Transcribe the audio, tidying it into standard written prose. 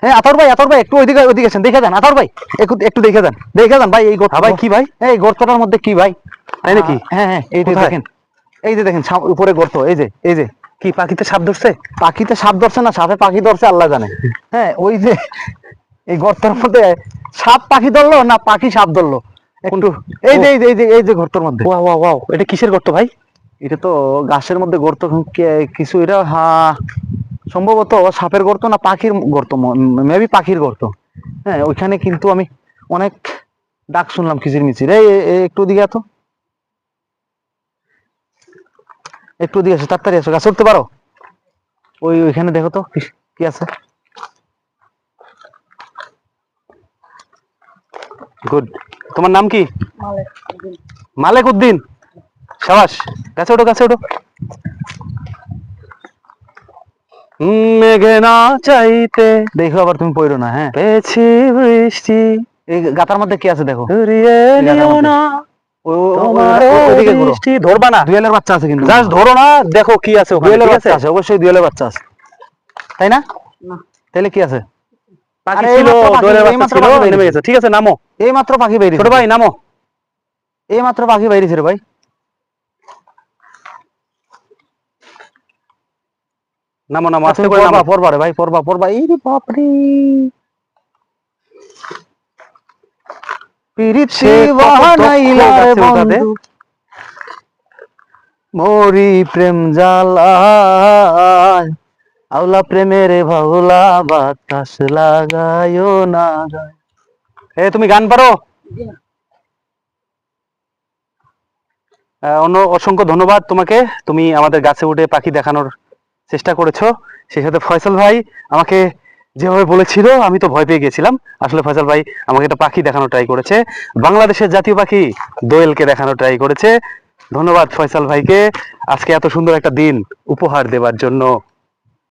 হ্যাঁ আতর ভাই একটু ওইদিকে আছেন, দেখে যান আতর ভাই, একটু দেখে যান ভাই, এই গর্ত ভাই কি ভাই, এই গর্তটার মধ্যে কি ভাই? তাই নাকি? হ্যাঁ হ্যাঁ, এই যে দেখেন, এই যে দেখেন উপরে গর্ত, এই যে কি পাখিতে সাপ ধরছে? পাখিতে সাপ ধরছে না, সাপে পাখি ধরছে আল্লাহ জানে। হ্যাঁ ওই যে এই গর্তের মধ্যে সাপ পাখি ধরলো না পাখি সাপ ধরলো একটু, এই যে গর্তের মধ্যে। ওয়াও ওয়াও ওয়াও, এটা কিসের গর্ত ভাই? এটা তো ঘাসের মধ্যে গর্ত কিছু, এটা সম্ভবত সাপের গর্ত না পাখির গর্ত, মেবি পাখির গর্ত। হ্যাঁ ওইখানে কিন্তু আমি অনেক ডাক শুনলাম কিচির মিচির। একটু দিকে এত, একটু দিকে আসো, তাড়াতাড়ি আসো, গাছ উঠতে পারো? ওইখানে দেখো তো কি আছে। গুড। তোমার নাম কি? মালেক উদ্দিন। সাবাস, কাছে ওঠো কাছে ওঠো। মেঘে না চাইতে দেখো আবার তুমি পড়ো না। হ্যাঁ পেয়েছি বৃষ্টি, এই গাতার মধ্যে কি আছে দেখো। ঘুরিয়ে নিও না তোমার দৃষ্টি। ধরবা না, দুয়েলের বাচ্চা আছে কিন্তু, জাস্ট ধরো না, দেখো কি আছে ওখানে। দুয়েলের ঠিক বাচ্চা আছে, অবশ্যই দুয়েলের বাচ্চা আছে, তাই না? তাহলে কি আছে? পাখি আরে ছিল, দোয়েলের বাচ্চা এইমাত্র ছিল, পাখি নেমে বেরিয়েছে, গেছে। ঠিক আছে নামো, এই মাত্র পাখি বেরিয়েছে। ছোট ভাই নামো। এই মাত্র পাখি বেরিয়েছে রে ভাই। নামো নামো, আস্তে তুমি করে নামো। পড়বা রে ভাই, পড়বা। এই রে বাপরে, পিরিতি বাহানাইলা রে বন্ধু, মরি প্রেম জ্বালায়, আউলা প্রেমের ভাউলা বাতাস লাগায়ও না গায়। তুমি গান পারো? অসংখ্য ধন্যবাদ তোমাকে, তুমি আমাদের গাছে উঠে পাখি দেখানোর চেষ্টা করেছো। সেই সাথে ফয়সাল ভাই আমাকে যেভাবে বলেছিল আমি তো ভয় পেয়ে গেছিলাম। আসলে ফয়সাল ভাই আমাকে একটা পাখি দেখানো ট্রাই করেছে, বাংলাদেশের জাতীয় পাখি দোয়েলকে দেখানো ট্রাই করেছে। ধন্যবাদ ফয়সাল ভাইকে আজকে এত সুন্দর একটা দিন উপহার দেওয়ার জন্য।